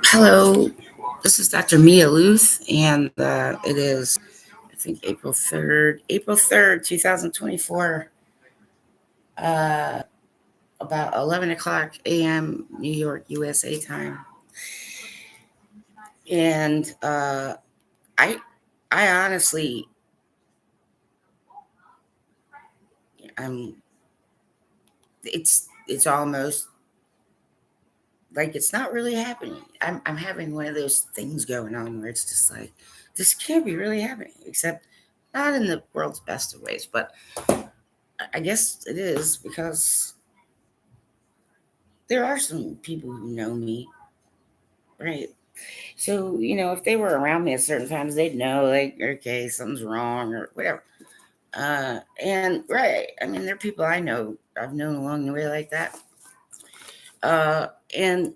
Hello, this is Dr. Mia Luth, and it is, I think, April 3rd, 2024, uh, about 11 o'clock a.m. New York, USA time. And I, I honestly, I'm, it's almost like it's not really happening. I'm having one of those things going on where it's just like, this can't be really happening, except not in the world's best of ways, but I guess it is because there are some people who know me, right? So, if they were around me at certain times, they'd know, like, okay, something's wrong or whatever. And, right, I mean, there are people I've known along the way like that. And,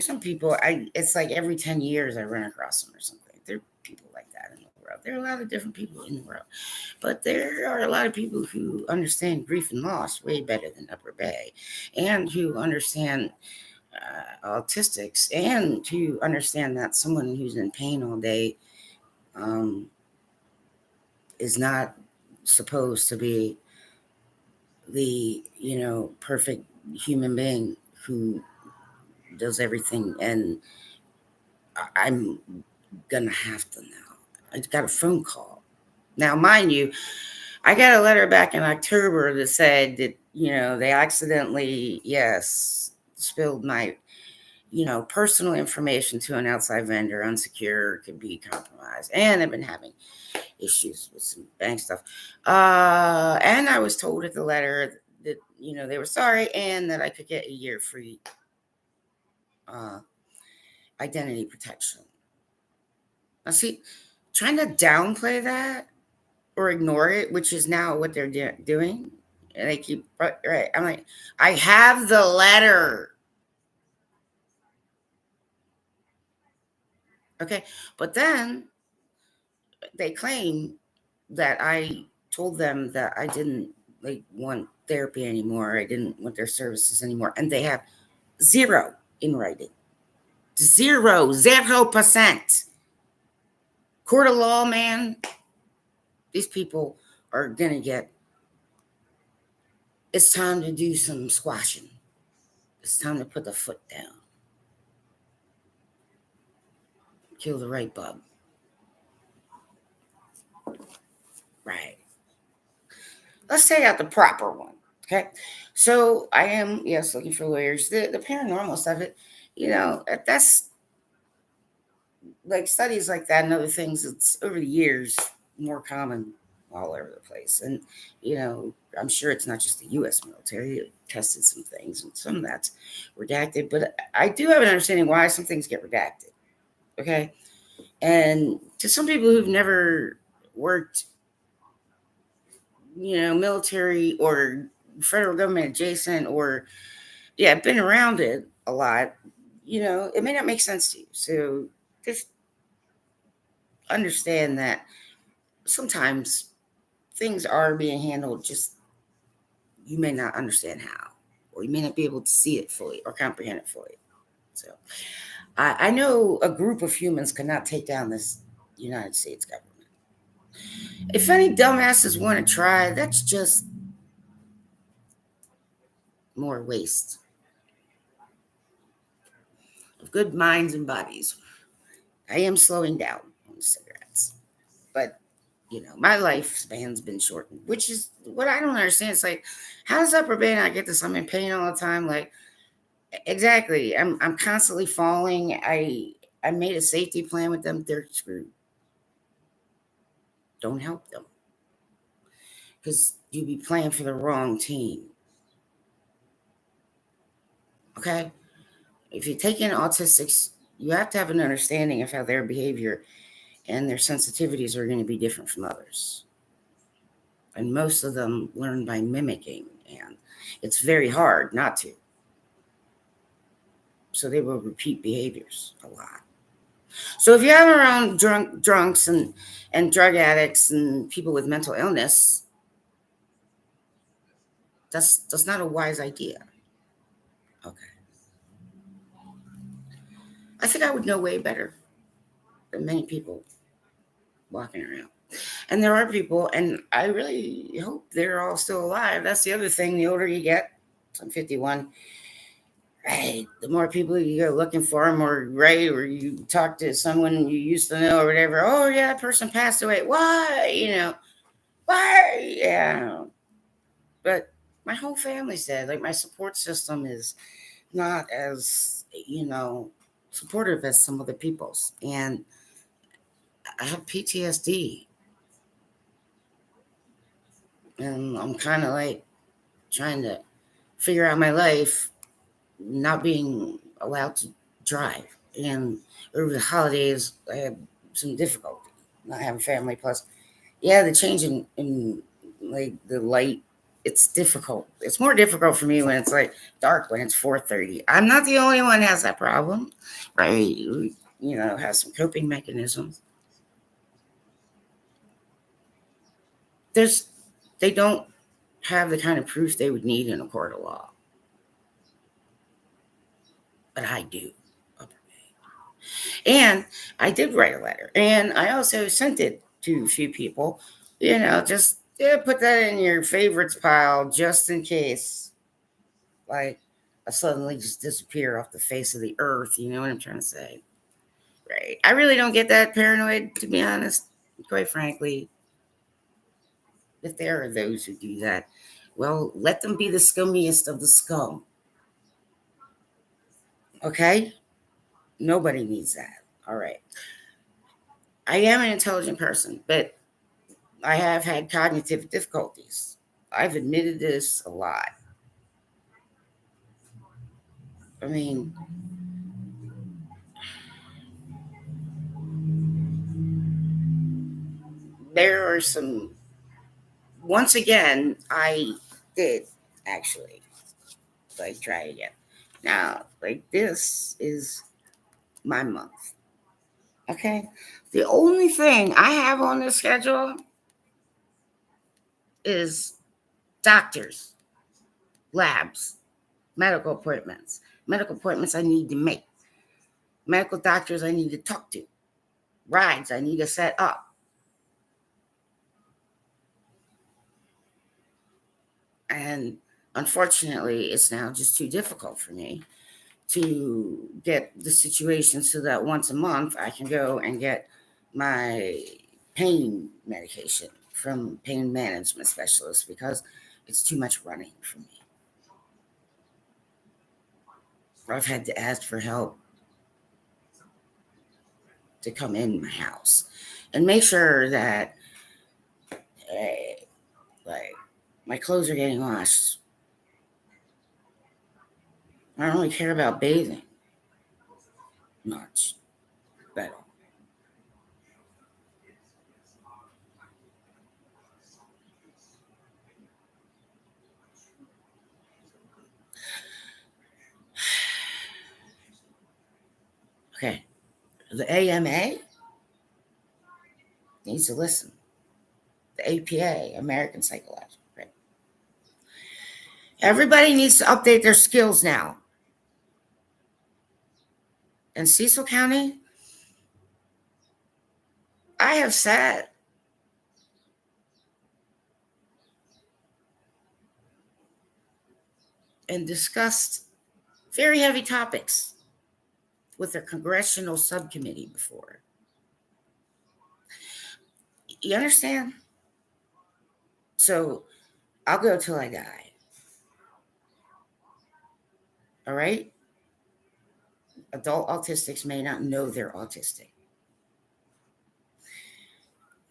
some people, it's like every 10 years I run across them or something. There are people like that in the world. There are a lot of different people in the world. But there are a lot of people who understand grief and loss way better than Upper Bay, and who understand autistics, and to understand that someone who's in pain all day um, is not supposed to be the perfect human being who does everything. And I'm gonna have to now. I got a phone call now, mind you. I got a letter back in October that said that they accidentally, yes, spilled my personal information to an outside vendor, unsecure, could be compromised. And I've been having issues with some bank stuff. And I was told at the letter that, they were sorry and that I could get a year free identity protection. Now, see, trying to downplay that or ignore it, which is now what they're doing. And they keep, right. I'm like, I have the letter. Okay. But then they claim that I told them that I didn't want therapy anymore. I didn't want their services anymore. And they have zero in writing. 0%. Court of law, man. These people are going to get, it's time to do some squashing. It's time to put the foot down. Kill the right bug. Right. Let's take out the proper one. Okay. So I am, yes, looking for lawyers. The paranormal stuff, that's like studies like that and other things. It's over the years more common all over the place. And, I'm sure it's not just the U.S. military. It tested some things, and some of that's redacted. But I do have an understanding why some things get redacted. Okay. And to some people who've never worked, military or federal government adjacent, or been around it a lot, it may not make sense to you. So just understand that sometimes things are being handled, just you may not understand how, or you may not be able to see it fully or comprehend it fully. So I know a group of humans cannot take down this United States government. If any dumbasses want to try, that's just more waste of good minds and bodies. I am slowing down on the cigarettes, but my lifespan's been shortened, which is what I don't understand. It's like, how does Upper Bay not get this? I'm in pain all the time. Like, exactly. I'm constantly falling. I made a safety plan with them. They're screwed. Don't help them, because you be playing for the wrong team. Okay? If you're taking autistics, you have to have an understanding of how their behavior and their sensitivities are going to be different from others. And most of them learn by mimicking, and it's very hard not to. So they will repeat behaviors a lot. So if you have around drunks and drug addicts and people with mental illness, That's not a wise idea. Okay. I think I would know way better than many people walking around. And there are people, and I really hope they're all still alive. That's the other thing. The older you get, I'm 51, right? The more people you go looking for them, or right, or you talk to someone you used to know or whatever. Oh yeah, that person passed away. Why? Why? Yeah. But my whole family's dead. Like my support system is not as supportive as some other people's, and I have PTSD, and I'm kind of like trying to figure out my life, not being allowed to drive. And over the holidays, I had some difficulty not having family. Plus, yeah, the change in like the light, it's difficult. It's more difficult for me when it's like dark when it's 4:30. I'm not the only one that has that problem, right? Has some coping mechanisms. There's they don't have the kind of proof they would need in a court of law, but I do. And I did write a letter, and I also sent it to a few people. Just put that in your favorites pile just in case, like, I suddenly just disappear off the face of the earth. You know what I'm trying to say? Right. I really don't get that paranoid, to be honest. Quite frankly, if there are those who do that, well, let them be the scummiest of the scum. Okay? Nobody needs that. All right. I am an intelligent person, but I have had cognitive difficulties. I've admitted this a lot. I mean, there are some, once again, I did actually like try again. Now, like, this is my month. Okay. The only thing I have on this schedule is doctors, labs, medical appointments, I need to make, medical doctors I need to talk to, rides I need to set up. And unfortunately, it's now just too difficult for me to get the situation so that once a month I can go and get my pain medication from pain management specialists because it's too much running for me. I've had to ask for help to come in my house and make sure that, like, my clothes are getting washed. I don't really care about bathing much, but okay. The AMA needs to listen. The APA, American Psychological. Right? Everybody needs to update their skills now. In Cecil County, I have sat and discussed very heavy topics with their congressional subcommittee before. You understand? So I'll go till I die. All right? Adult autistics may not know they're autistic.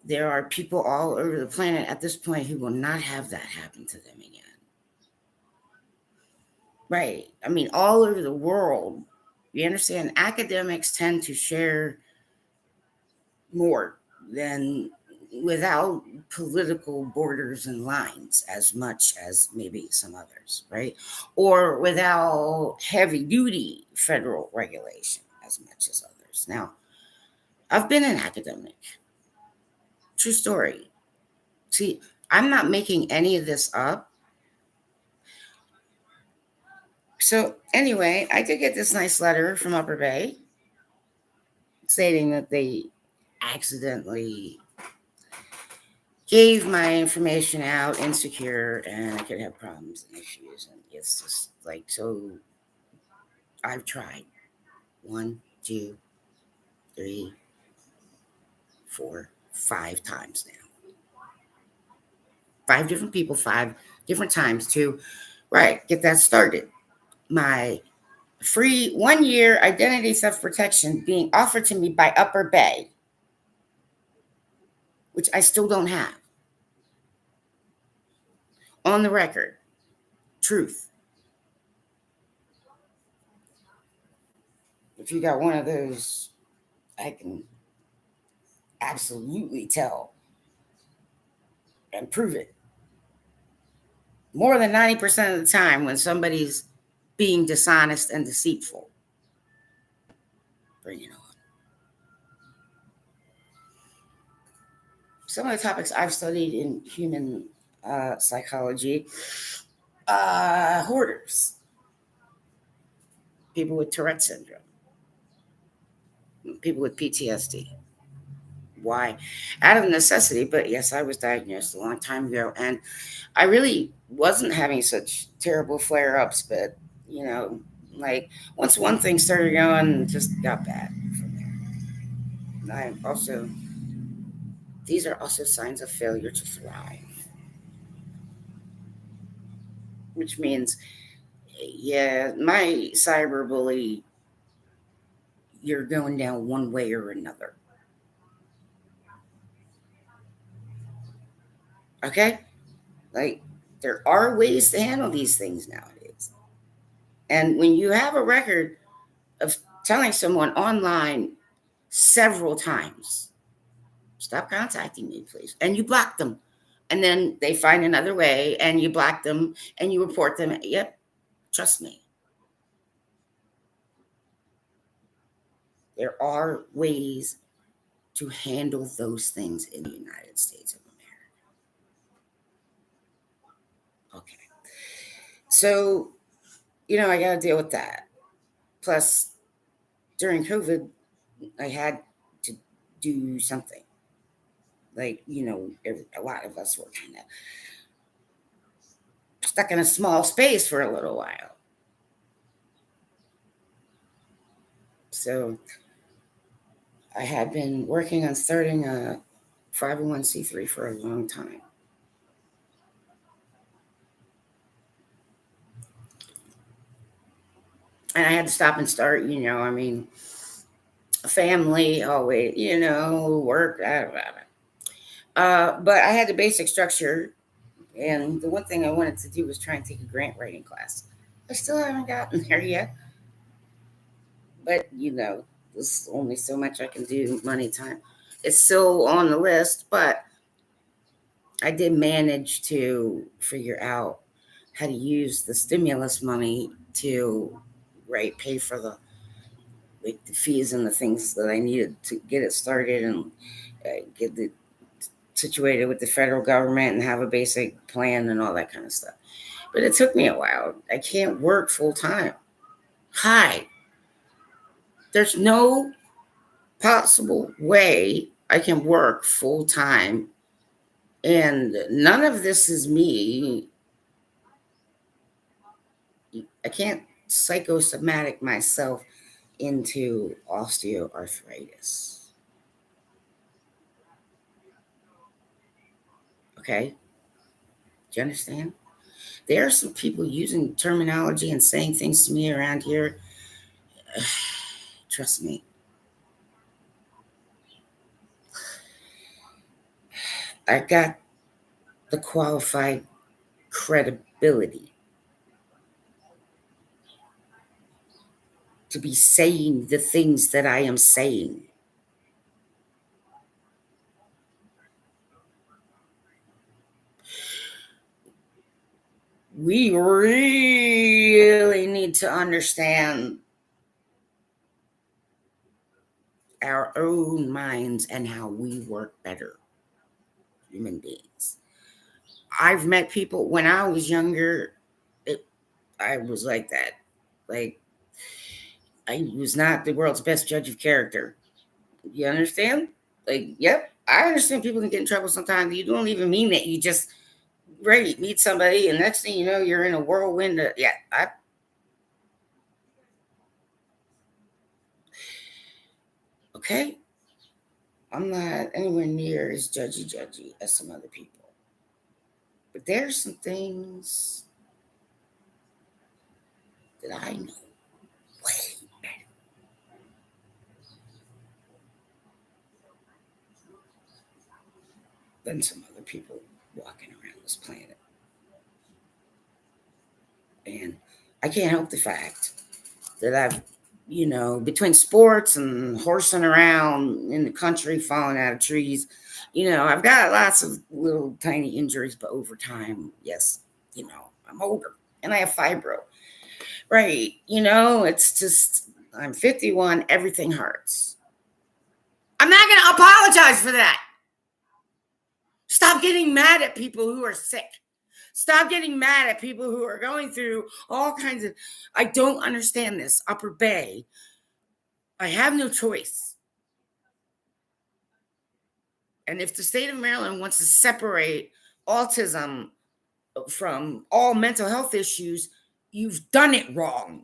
There are people all over the planet at this point who will not have that happen to them again. Right. I mean, all over the world, you understand, academics tend to share more than without political borders and lines as much as maybe some others, right? Or without heavy duty federal regulation as much as others. Now, I've been an academic. True story. See, I'm not making any of this up. So anyway, I did get this nice letter from Upper Bay stating that they accidentally gave my information out insecure and I could have problems and issues. And it's just like, so I've tried 1, 2, 3, 4, 5 times now. 5 different people, 5 different times to, right, get that started. My free 1-year identity theft protection being offered to me by Upper Bay, which I still don't have. On the record, truth. If you got one of those, I can absolutely tell and prove it. More than 90% of the time when somebody's being dishonest and deceitful, bring it on. Some of the topics I've studied in human psychology, hoarders, people with Tourette syndrome, people with PTSD. Why? Out of necessity, but yes, I was diagnosed a long time ago, and I really wasn't having such terrible flare ups, but like once one thing started going, it just got bad from there. And these are also signs of failure to thrive, which means, yeah, my cyberbully, you're going down one way or another. Okay? Like, there are ways to handle these things nowadays. And when you have a record of telling someone online several times, stop contacting me, please, and you block them, and then they find another way, and you block them, and you report them. Yep, trust me. There are ways to handle those things in the United States of America. Okay. So, I got to deal with that. Plus, during COVID, I had to do something. Like, a lot of us were kind of stuck in a small space for a little while. So, I had been working on starting a 501c3 for a long time. And I had to stop and start, family always, work, blah, blah, blah. But I had the basic structure. And the one thing I wanted to do was try and take a grant writing class. I still haven't gotten there yet. But, there's only so much I can do, money, time. It's still on the list, but I did manage to figure out how to use the stimulus money to pay for the fees and the things that I needed to get it started and get it situated with the federal government and have a basic plan and all that kind of stuff. But it took me a while. I can't work full time. Hi. There's no possible way I can work full time. And none of this is me. I can't psychosomatic myself into osteoarthritis. Okay? Do you understand? There are some people using terminology and saying things to me around here. Trust me. I got the qualified credibility to be saying the things that I am saying. We really need to understand our own minds and how we work better, human beings. I've met people when I was younger, I was like that. Like, I was not the world's best judge of character. You understand? Like, yep, I understand people can get in trouble sometimes. You don't even mean it. You just, right, meet somebody, and next thing you know, you're in a whirlwind. Okay. I'm not anywhere near as judgy as some other people. But there's some things that I know way better than some other people walking around this planet. And I can't help the fact that I've, between sports and horsing around in the country, falling out of trees, I've got lots of little tiny injuries, but over time, yes, I'm older and I have fibro. Right. It's just, I'm 51, everything hurts. I'm not going to apologize for that. Stop getting mad at people who are sick. Stop getting mad at people who are going through all kinds of, I don't understand this. Upper Bay, I have no choice. And if the state of Maryland wants to separate autism from all mental health issues, you've done it wrong.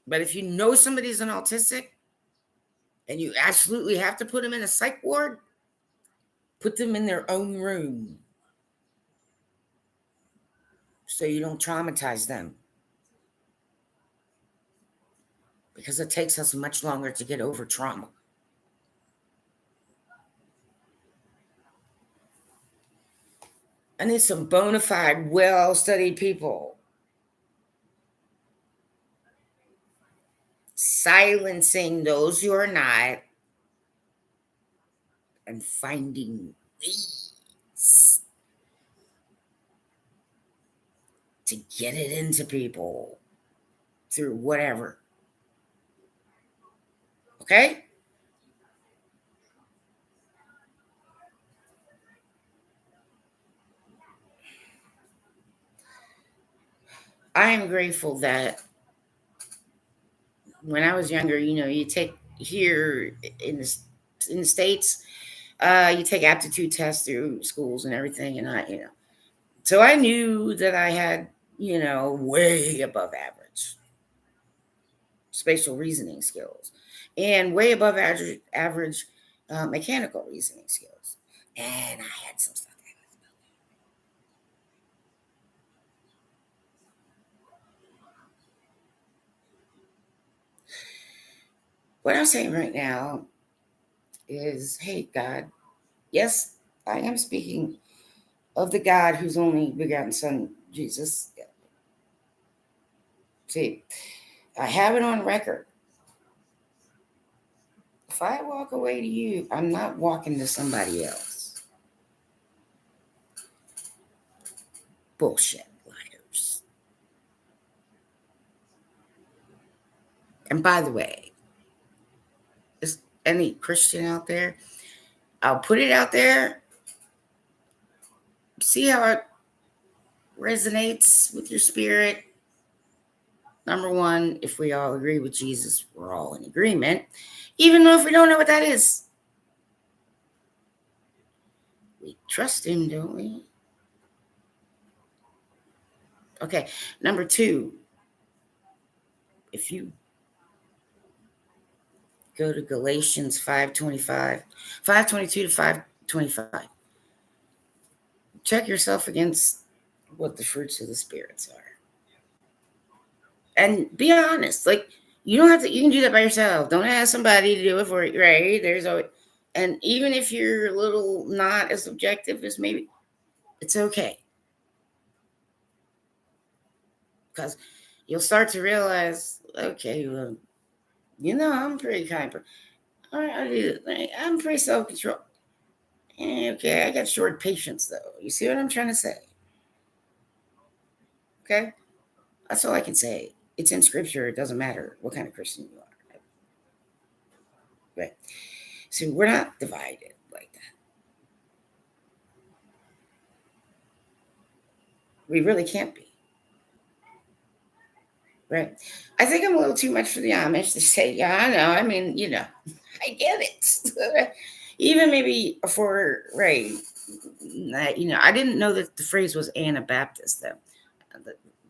But if you know somebody's an autistic and you absolutely have to put them in a psych ward, put them in their own room so you don't traumatize them. Because it takes us much longer to get over trauma. I need some bona fide, well-studied people. Silencing those who are not and finding ways to get it into people through whatever. Okay? I am grateful that when I was younger, you take here in the States, you take aptitude tests through schools and everything. And so I knew that I had, way above average spatial reasoning skills and way above average mechanical reasoning skills. And I had some stuff. What I'm saying right now is, hey, God, yes, I am speaking of the God whose only begotten Son, Jesus. See, I have it on record. If I walk away to you, I'm not walking to somebody else. Bullshit, liars. And by the way, is any Christian out there? I'll put it out there. See how it resonates with your spirit. Number one, if we all agree with Jesus, we're all in agreement, even though if we don't know what that is. We trust him, don't we? Okay, number two, if you go to Galatians 5:22 to 5:25, check yourself against what the fruits of the spirits are. And be honest. Like, you don't have to, you can do that by yourself. Don't ask somebody to do it for you, right? There's always, and even if you're a little not as objective as maybe, it's okay. Because you'll start to realize, okay, well, I'm pretty kind of, I'm pretty self-controlled. Okay, I got short patience though. You see what I'm trying to say? Okay? That's all I can say. It's in scripture. It doesn't matter what kind of Christian you are. Right? So we're not divided like that. We really can't be. Right. I think I'm a little too much for the Amish to say, yeah, I know. I mean, I get it. Even maybe for, right. I didn't know that the phrase was Anabaptist, though.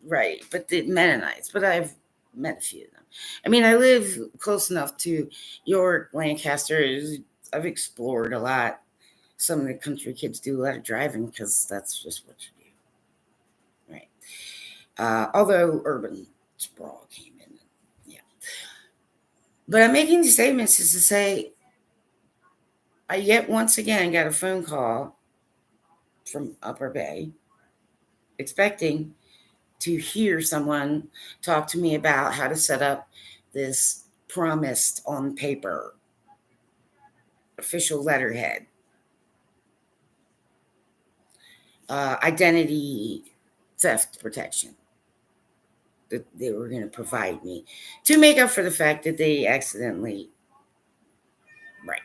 Right. But the Mennonites, but I've met a few of them. I mean, I live close enough to York, Lancaster. I've explored a lot. Some of the country kids do a lot of driving because that's just what you do. Right. Although urban sprawl came in. Yeah. But I'm making these statements is to say, I yet once again got a phone call from Upper Bay expecting to hear someone talk to me about how to set up this promised on paper official letterhead identity theft protection that they were going to provide me to make up for the fact that they accidentally right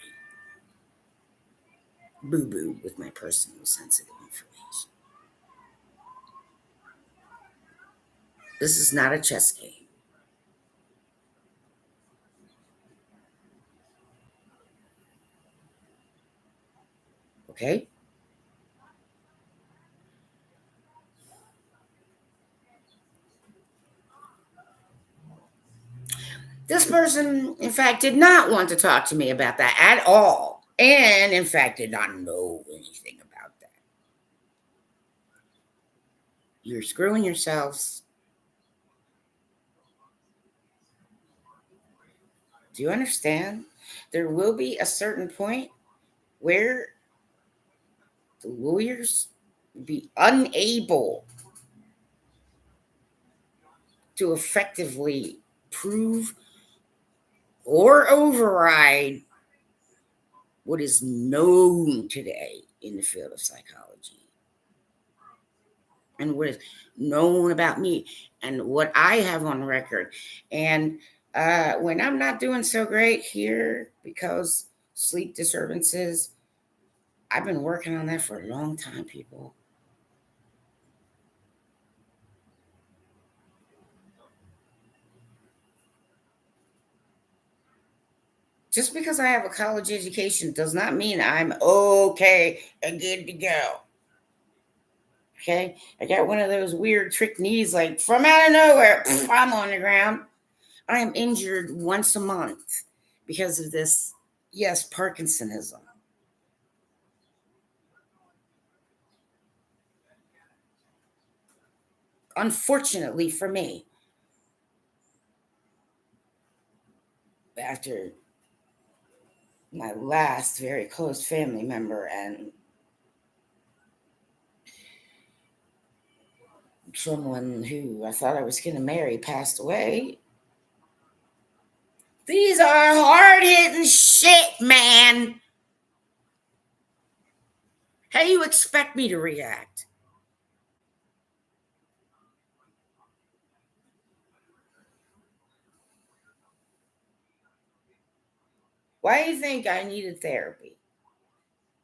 boo-boo with my personal sensitive information. This is not a chess game. Okay? This person, in fact, did not want to talk to me about that at all. And, in fact, did not know anything about that. You're screwing yourselves. Do you understand? There will be a certain point where the lawyers will be unable to effectively prove or override what is known today in the field of psychology and what is known about me and what I have on record. And when I'm not doing so great here because sleep disturbances, I've been working on that for a long time, people. Just because I have a college education does not mean I'm okay and good to go. Okay? I got one of those weird trick knees, like from out of nowhere, I'm on the ground. I am injured once a month because of this, yes, Parkinsonism. Unfortunately for me, after my last very close family member and someone who I thought I was going to marry passed away. These are hard hitting shit, man. How do you expect me to react? Why do you think I needed therapy?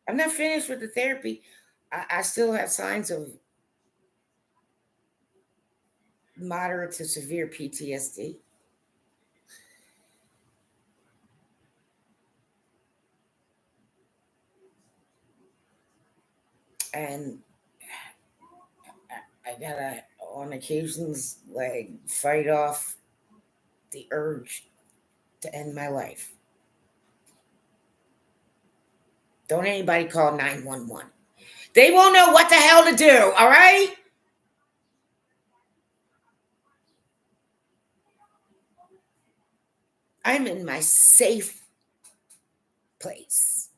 I'm not finished with the therapy. I still have signs of moderate to severe PTSD. And I gotta, on occasions, like fight off the urge to end my life. Don't anybody call 911. They won't know what the hell to do, all right? I'm in my safe place.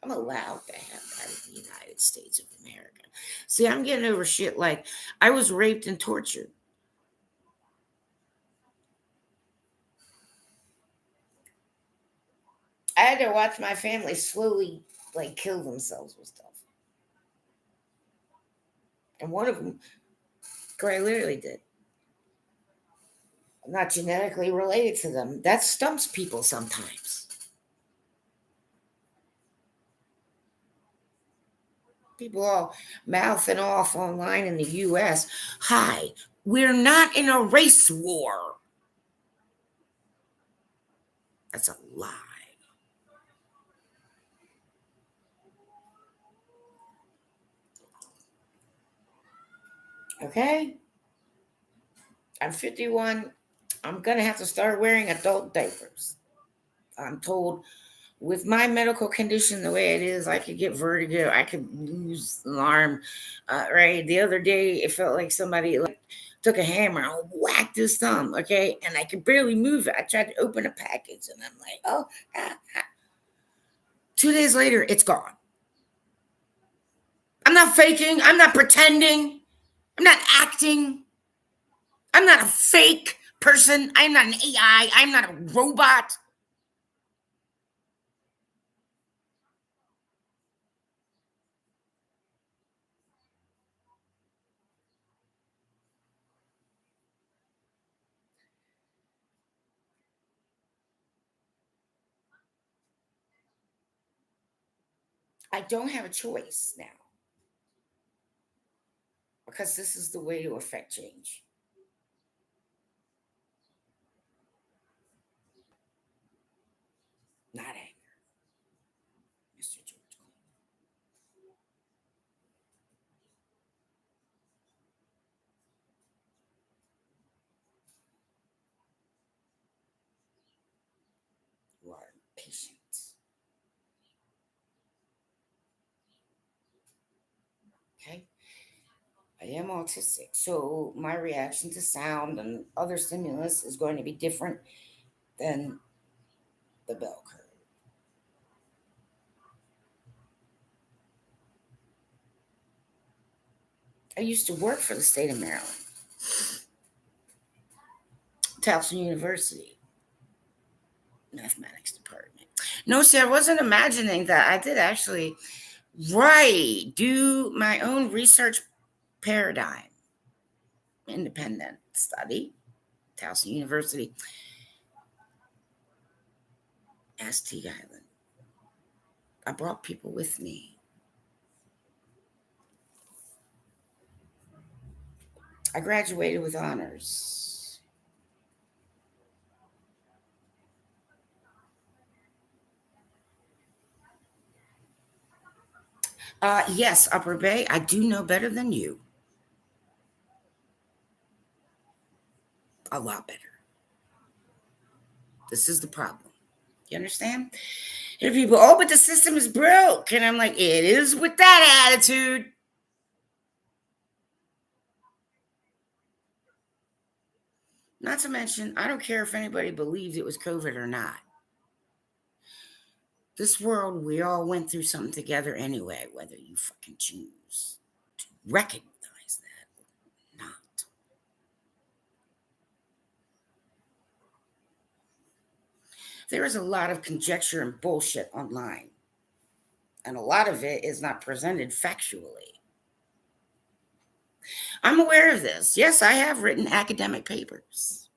I'm allowed to have that in the United States of America. See, I'm getting over shit like I was raped and tortured. I had to watch my family slowly like kill themselves with stuff. And one of them quite literally did. I'm not genetically related to them. That stumps people sometimes. People all mouthing off online in the US. Hi, we're not in a race war. That's a lie. Okay? I'm 51. I'm going to have to start wearing adult diapers. I'm told with my medical condition the way it is, I could get vertigo. I could lose an arm. Right? The other day, it felt like somebody took a hammer and whacked his thumb. Okay? And I could barely move it. I tried to open a package and I'm like, oh, ah, ah. 2 days later, it's gone. I'm not faking. I'm not pretending. I'm not acting. I'm not a fake person. I'm not an AI. I'm not a robot. I don't have a choice now because this is the way to affect change. Not anger, Mr. George. You are patient. Okay? I am autistic, so my reaction to sound and other stimulus is going to be different than the bell curve. I used to work for the state of Maryland, Towson University, mathematics department. No, see, I wasn't imagining that. I did actually, right, do my own research paradigm, independent study, Towson University, Aztec Island. I brought people with me. I graduated with honors. Yes, Upper Bay, I do know better than you. A lot better. This is the problem. You understand? Here people, oh, but the system is broke. And I'm like, it is with that attitude. Not to mention, I don't care if anybody believes it was COVID or not. This world, we all went through something together anyway, whether you fucking choose to recognize that or not. There is a lot of conjecture and bullshit online, and a lot of it is not presented factually. I'm aware of this. Yes, I have written academic papers.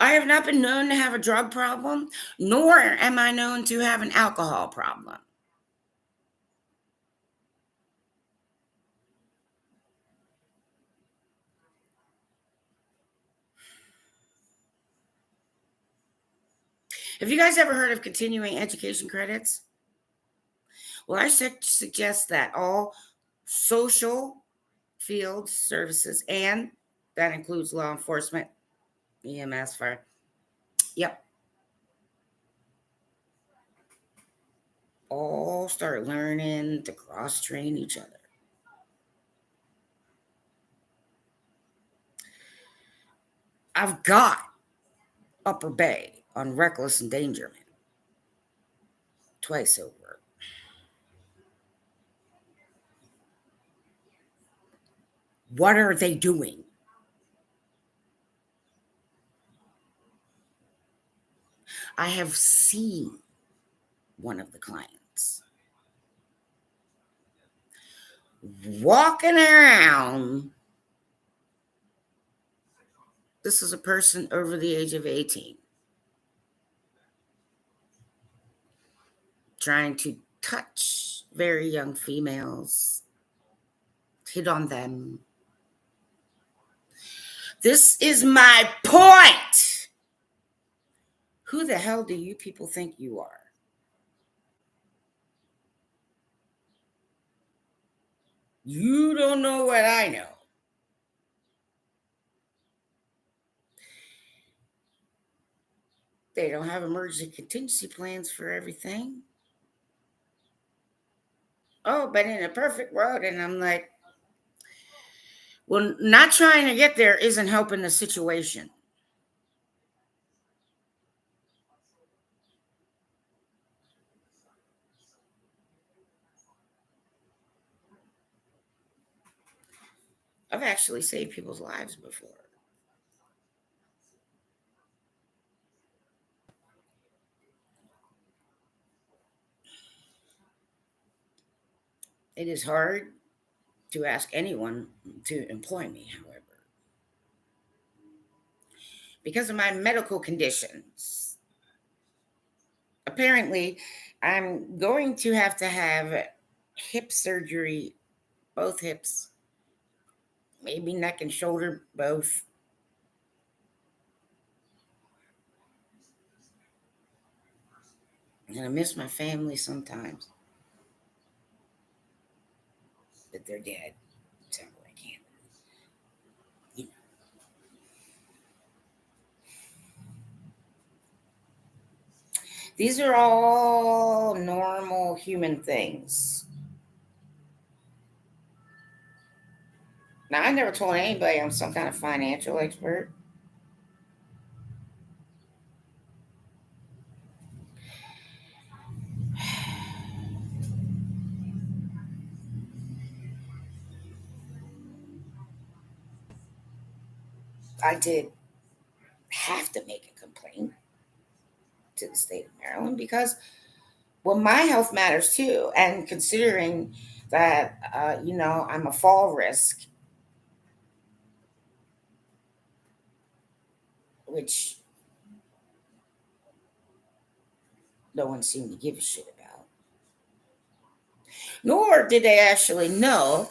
I have not been known to have a drug problem, nor am I known to have an alcohol problem. Have you guys ever heard of continuing education credits? Well, I suggest that all social field services, and that includes law enforcement, EMS, fire. Yep. All start learning to cross train each other. I've got Upper Bay on reckless endangerment twice over. What are they doing? I have seen one of the clients walking around. This is a person over the age of 18. trying to touch very young females, hit on them. This is my point. Who the hell do you people think you are? You don't know what I know. They don't have emergency contingency plans for everything. Oh, but in a perfect world, and I'm like, well, not trying to get there isn't helping the situation. I've actually saved people's lives before. It is hard to ask anyone to employ me, however, because of my medical conditions. Apparently, I'm going to have hip surgery, both hips, maybe neck and shoulder, both. And I miss my family sometimes, but they're dead. So I can't, you know. These are all normal human things. Now, I never told anybody I'm some kind of financial expert. I did have to make a complaint to the state of Maryland because, well, my health matters too. And considering that, I'm a fall risk, which no one seemed to give a shit about, nor did they actually know,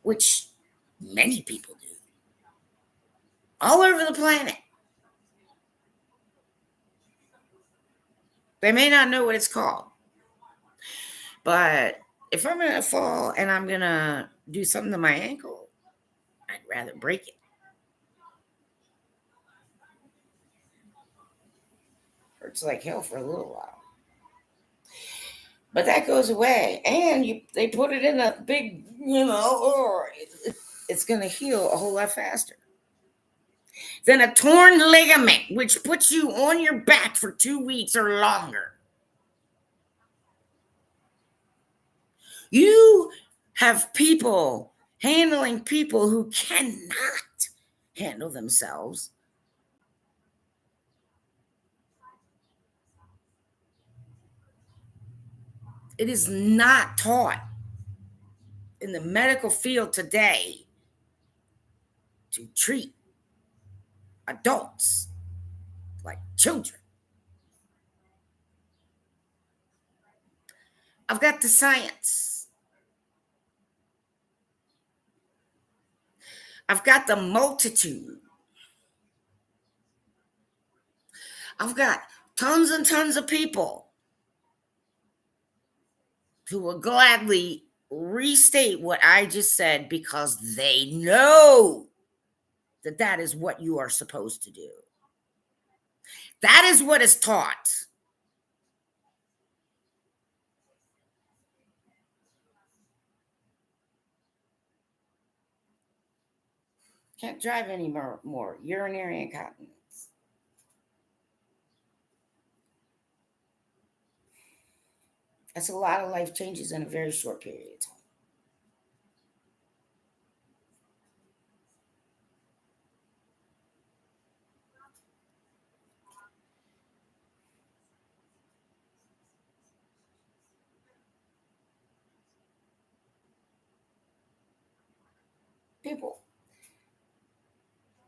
which many people do, all over the planet. They may not know what it's called, but if I'm going to fall and I'm going to do something to my ankle, I'd rather break it. Hurts like hell for a little while. But that goes away. And they put it in a big, it's going to heal a whole lot faster than a torn ligament, which puts you on your back for 2 weeks or longer. You have people handling people who cannot handle themselves. It is not taught in the medical field today to treat adults like children. I've got the science. I've got the multitude. I've got tons and tons of people who will gladly restate what I just said because they know that that is what you are supposed to do. That is what is taught. Can't drive anymore. Urinary incontinence. That's a lot of life changes in a very short period of time. People,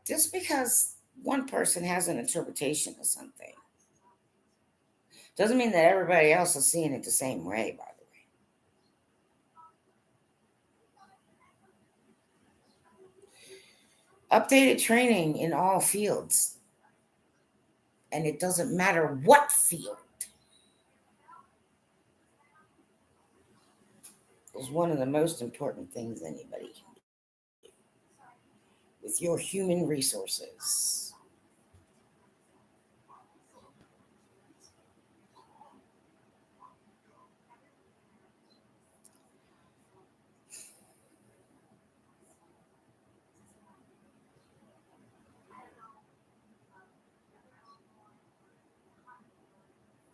just because one person has an interpretation of something Doesn't mean that everybody else is seeing it the same way, by the way. Updated training in all fields. And it doesn't matter what field. Is one of the most important things anybody can do with your human resources.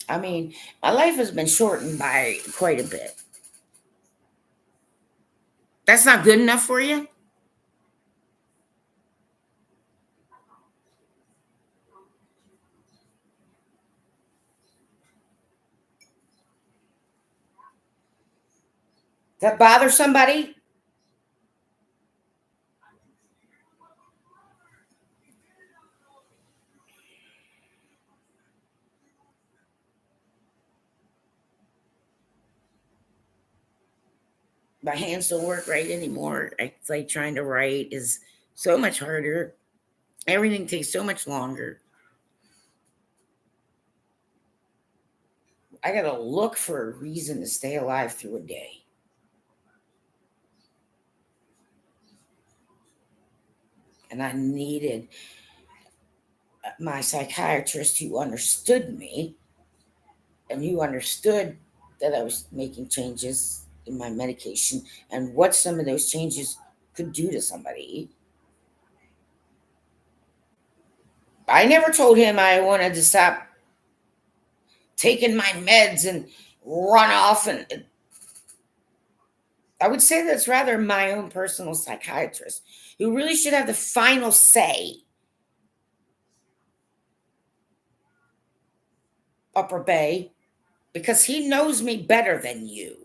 I mean, my life has been shortened by quite a bit. That's not good enough for you? That bothers somebody? My hands don't work right anymore. It's like trying to write is so much harder. Everything takes so much longer. I got to look for a reason to stay alive through a day. And I needed my psychiatrist who understood me and who understood that I was making changes in my medication and what some of those changes could do to somebody. I never told him I wanted to stop taking my meds and run off. And I would say that's rather my own personal psychiatrist who really should have the final say. Upper Bay, because he knows me better than you.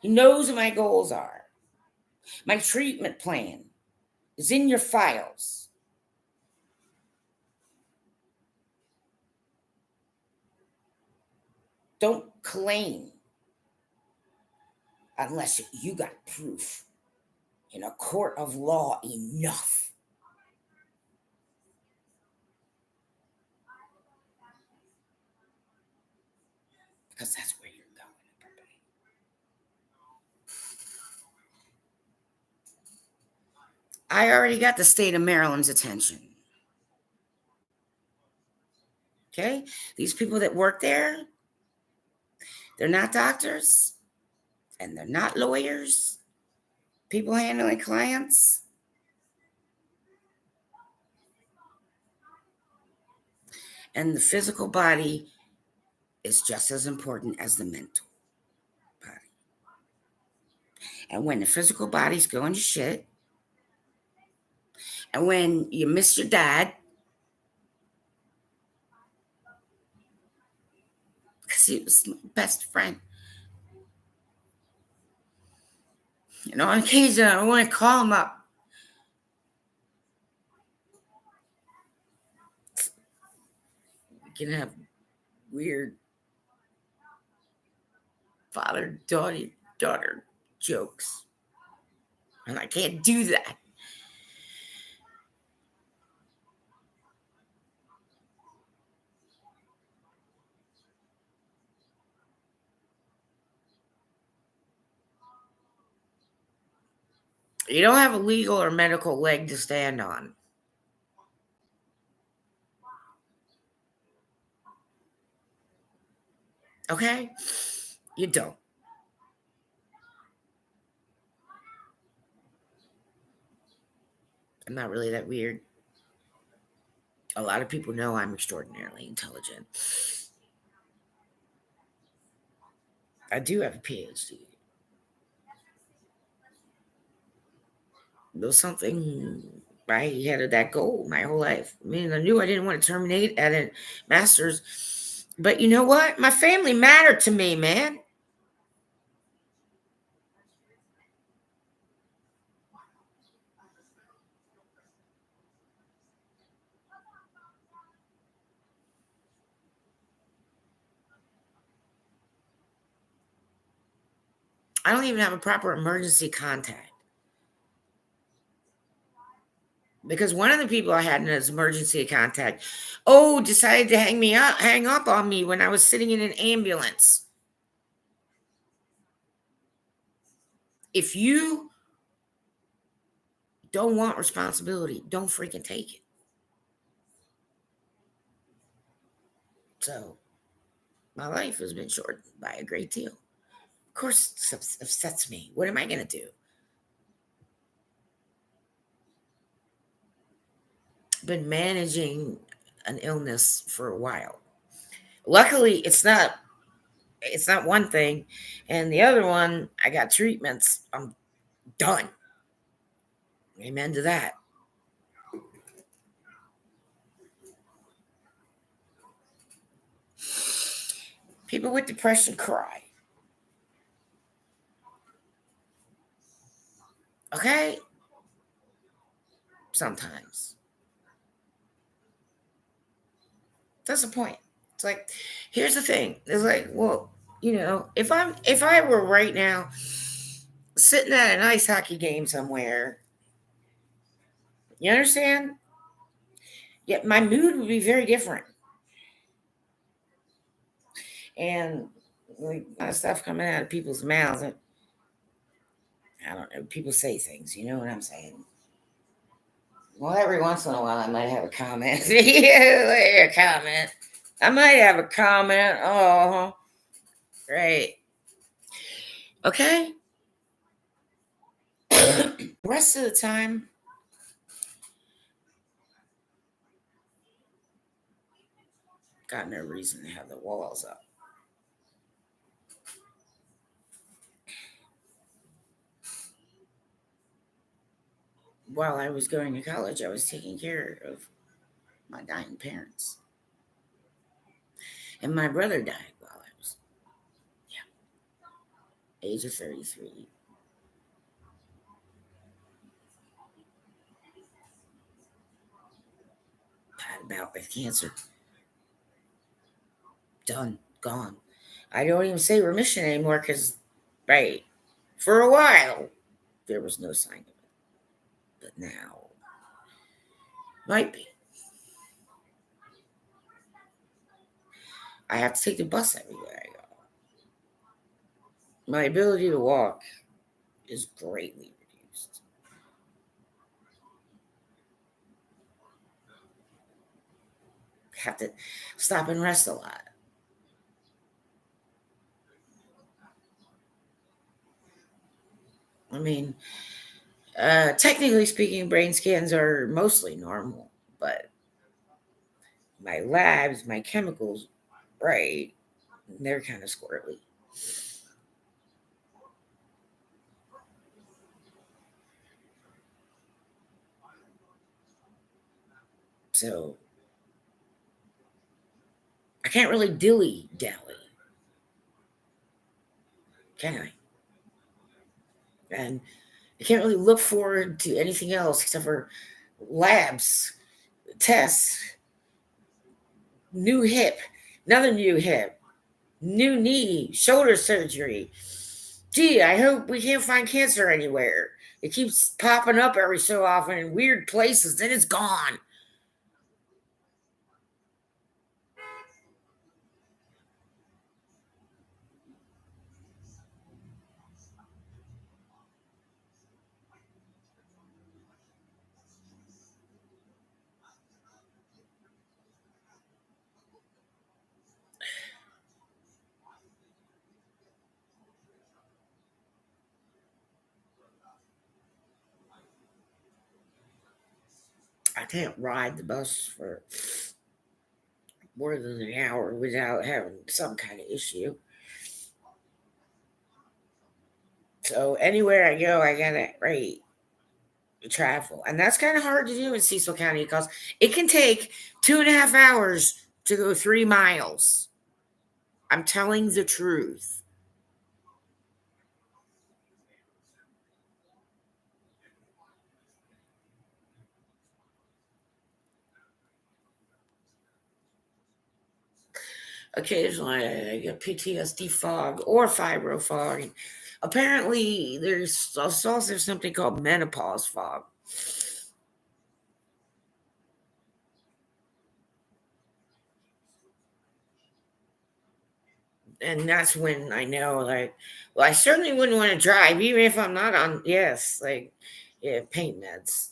He knows what my goals are. My treatment plan is in your files. Don't claim unless you got proof in a court of law enough. Because that's where you're going. I already got the state of Maryland's attention. Okay? These people that work there, they're not doctors and they're not lawyers, people handling clients. And the physical body is just as important as the mental body. And when the physical body's going to shit, and when you miss your dad, because he was my best friend, on occasion I want to call him up. We can have weird father-daughter jokes. And I can't do that. You don't have a legal or medical leg to stand on. Okay? You don't. I'm not really that weird. A lot of people know I'm extraordinarily intelligent. I do have a PhD. It was something I had that goal my whole life. I mean, I knew I didn't want to terminate at a master's, but you know what? My family mattered to me, man. I don't even have a proper emergency contact. Because one of the people I had in his emergency contact, decided to hang up on me when I was sitting in an ambulance. If you don't want responsibility, don't freaking take it. So my life has been shortened by a great deal. Of course, it upsets me. What am I going to do? Been managing an illness for a while. Luckily, it's not one thing, and the other one, I got treatments. I'm done. Amen to that. People with depression cry. Okay? Sometimes. That's the point. It's like, here's the thing. It's like, well, if I were right now sitting at an ice hockey game somewhere, you understand? Yeah, my mood would be very different. And like a lot of stuff coming out of people's mouths. I don't know. People say things, you know what I'm saying? Well, every once in a while, I might have a comment. Yeah, a comment. I might have a comment. Oh, right. Okay. Rest of the time, got no reason to have the walls up. While I was going to college, I was taking care of my dying parents. And my brother died while I was, age of 33. Had a bout with cancer. Done. Gone. I don't even say remission anymore because, right, for a while, there was no sign of it. But now, might be. I have to take the bus everywhere I go. My ability to walk is greatly reduced. Have to stop and rest a lot. I mean, technically speaking, brain scans are mostly normal, but my labs, my chemicals, right, they're kind of squirrely. So I can't really dilly dally, can I? And I can't really look forward to anything else except for labs, tests, new hip, another new hip, new knee, shoulder surgery. Gee, I hope we can't find cancer anywhere. It keeps popping up every so often in weird places, then it's gone. I can't ride the bus for more than an hour without having some kind of issue. So anywhere I go, I gotta rate travel, and that's kind of hard to do in Cecil County because it can take 2.5 hours to go 3 miles. I'm telling the truth. Occasionally, I get PTSD fog or fibro fog. Apparently, there's also something called menopause fog. And that's when I know, like, well, I certainly wouldn't want to drive, even if I'm not on, yes, like, yeah, pain meds.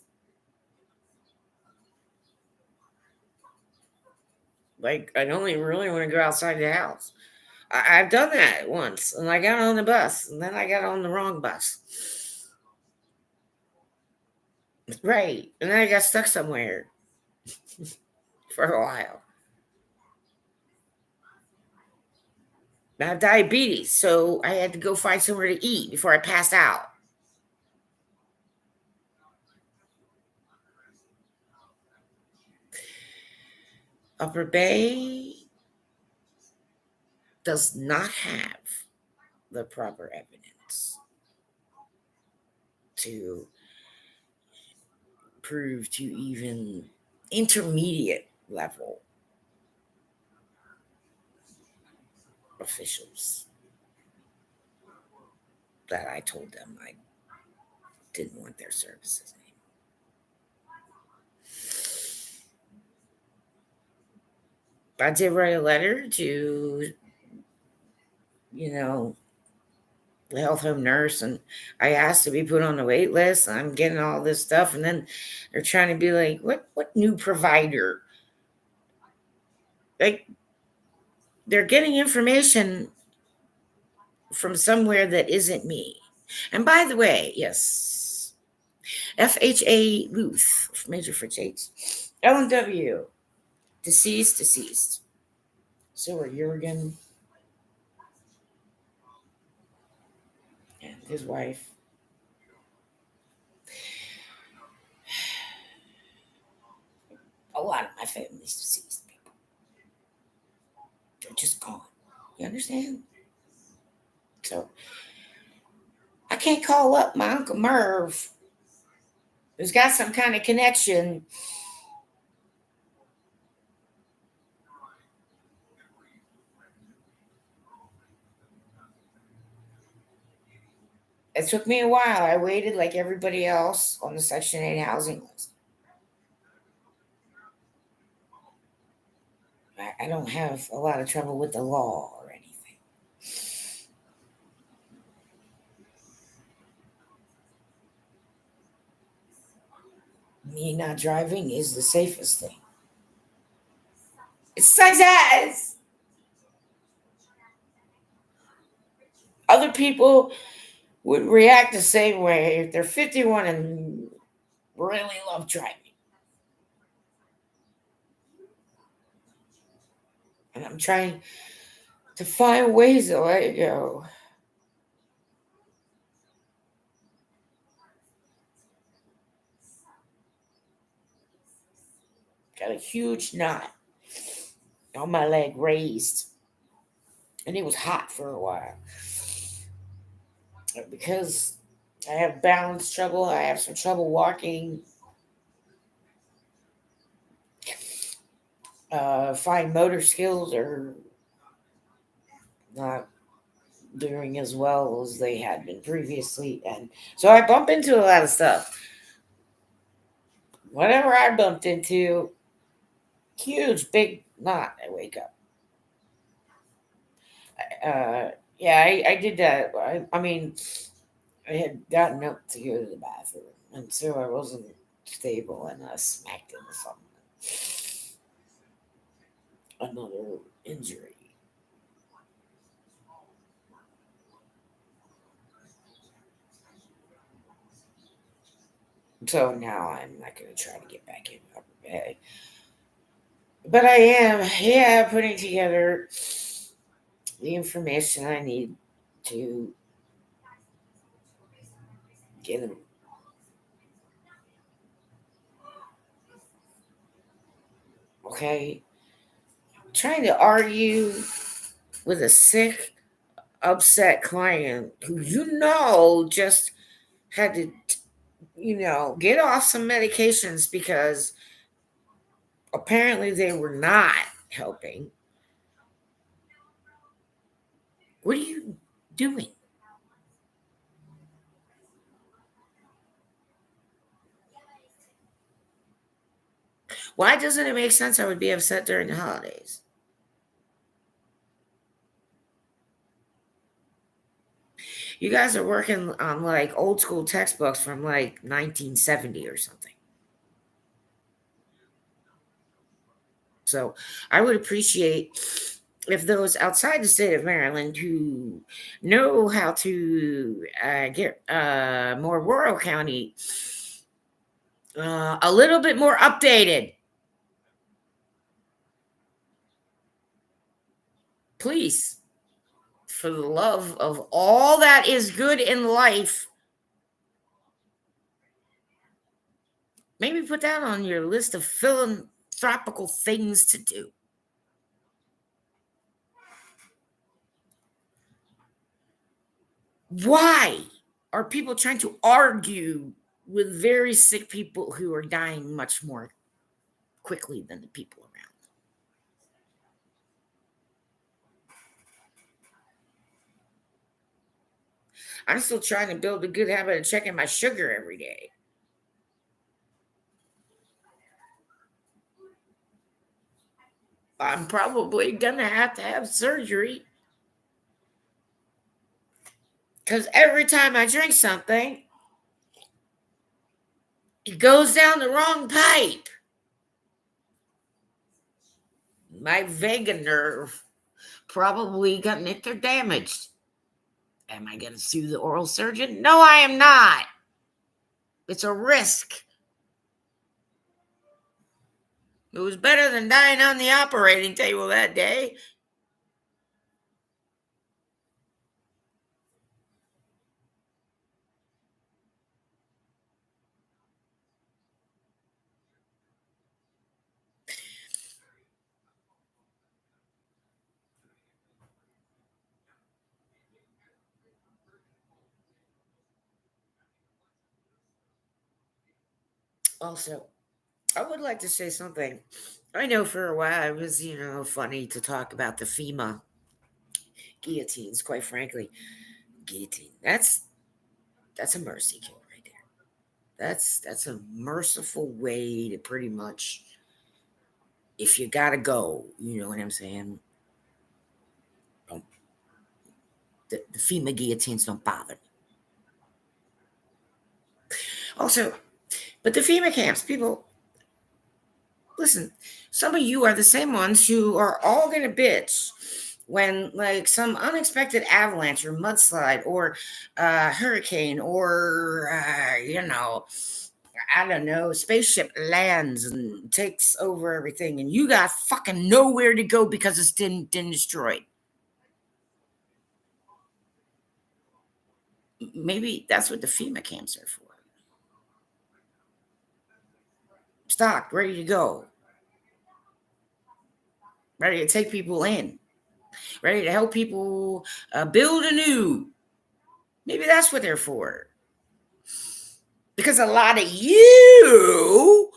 Like, I only really want to go outside the house. I've done that once, and I got on the bus, and then I got on the wrong bus. Right. And then I got stuck somewhere for a while. I have diabetes, so I had to go find somewhere to eat before I passed out. Upper Bay does not have the proper evidence to prove to even intermediate level officials that I told them I didn't want their services anymore. I did write a letter to, you know, the health home nurse, and I asked to be put on the wait list. I'm getting all this stuff, and then they're trying to be like, what new provider? Like, they're getting information from somewhere that isn't me. And by the way, yes, FHA Luth, Major Fritz H. LNW, deceased. So are Jurgen and his wife. A lot of my family's deceased people. They're just gone. You understand? So I can't call up my Uncle Merv, who's got some kind of connection. It took me a while. I waited like everybody else on the Section 8 housing list. I don't have a lot of trouble with the law or anything. Me not driving is the safest thing. It's success. Other people would react the same way if they're 51 and really love driving. And I'm trying to find ways to let it go. Got a huge knot on my leg raised. And it was hot for a while. Because I have balance trouble, I have some trouble walking. Fine motor skills are not doing as well as they had been previously. And so I bump into a lot of stuff. Whatever I bumped into, huge, big knot, I wake up. Yeah, I did that. I mean, I had gotten up to go to the bathroom, and so I wasn't stable, and I smacked into something. Another injury. So now I'm not going to try to get back in Upper Bay. But I am, yeah, putting together the information I need to get him. Okay. Trying to argue with a sick, upset client who just had to, get off some medications because apparently they were not helping. What are you doing? Why doesn't it make sense I would be upset during the holidays? You guys are working on like old school textbooks from like 1970 or something. So I would appreciate if those outside the state of Maryland who know how to get more rural county a little bit more updated, please, for the love of all that is good in life, maybe put that on your list of philanthropical things to do. Why are people trying to argue with very sick people who are dying much more quickly than the people around? I'm still trying to build a good habit of checking my sugar every day. I'm probably gonna have to have surgery because every time I drink something, it goes down the wrong pipe. My vagus nerve probably got nicked or damaged. Am I going to sue the oral surgeon? No, I am not. It's a risk. It was better than dying on the operating table that day. Also, I would like to say something. I know for a while it was, funny to talk about the FEMA guillotines, quite frankly. Guillotine. That's a mercy kill right there. That's a merciful way to pretty much, if you gotta go, you know what I'm saying? Don't, the FEMA guillotines don't bother me. Also, but the FEMA camps, people, listen, some of you are the same ones who are all gonna bitch when like some unexpected avalanche or mudslide or hurricane or I don't know, spaceship lands and takes over everything, and you got fucking nowhere to go because it's been destroyed. Maybe that's what the FEMA camps are for. Stocked, ready to go, ready to take people in, ready to help people build anew. Maybe that's what they're for. Because a lot of you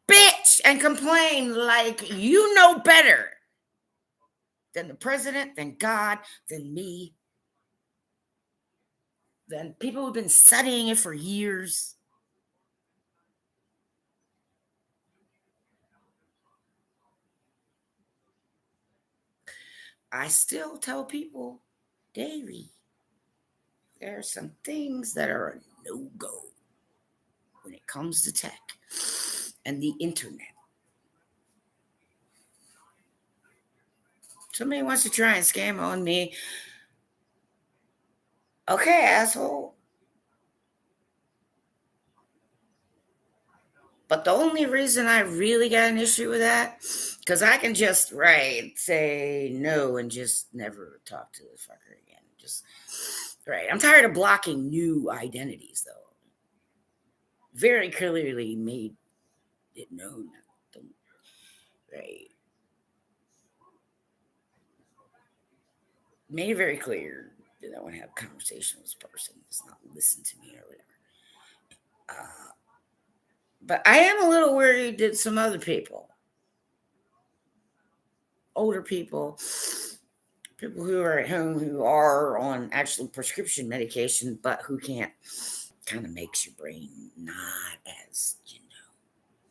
bitch and complain like you know better than the president, than God, than me, than people who've been studying it for years. I still tell people daily there are some things that are a no go when it comes to tech and the internet. Somebody wants to try and scam on me. Okay, asshole. But the only reason I really got an issue with that, because I can just say no and just never talk to the fucker again. Just right. I'm tired of blocking new identities, though. Very clearly made it known. Right. Made it very clear that I want to have a conversation with this person. Just not listen to me or whatever. But I am a little worried that some other people, older people who are at home who are on actual prescription medication, but who can't, kind of makes your brain not as,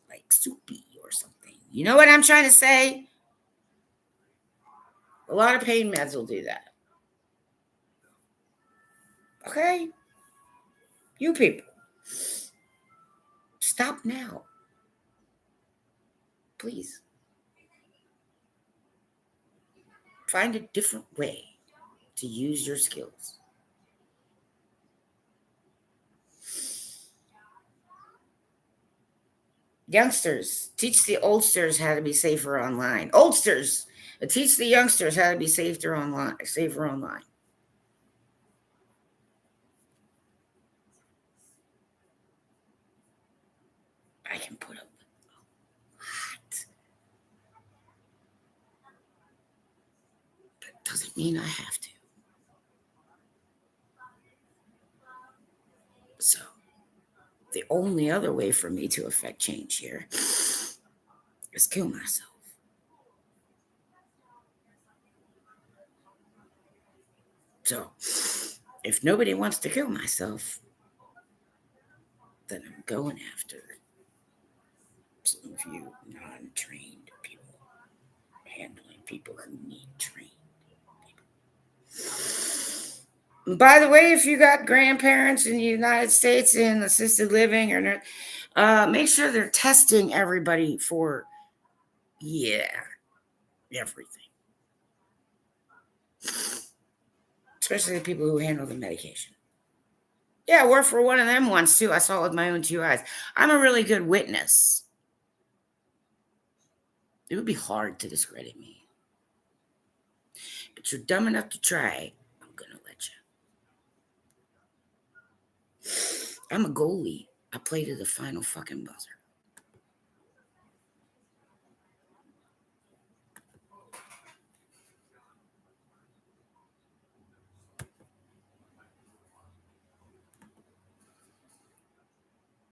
like soupy or something. You know what I'm trying to say? A lot of pain meds will do that. Okay? You people, stop now. Please. Find a different way to use your skills. Youngsters, teach the oldsters how to be safer online. Oldsters, teach the youngsters how to be safer online. Safer online. I can put up with that. That doesn't mean I have to. So, the only other way for me to affect change here is kill myself. So, if nobody wants to kill myself, then I'm going after some of you non-trained people, handling people who need training. By the way, if you got grandparents in the United States in assisted living or make sure they're testing everybody for, everything. Especially the people who handle the medication. Yeah, I worked for one of them once too. I saw it with my own two eyes. I'm a really good witness. It would be hard to discredit me. But you're dumb enough to try, I'm going to let you. I'm a goalie. I play to the final fucking buzzer.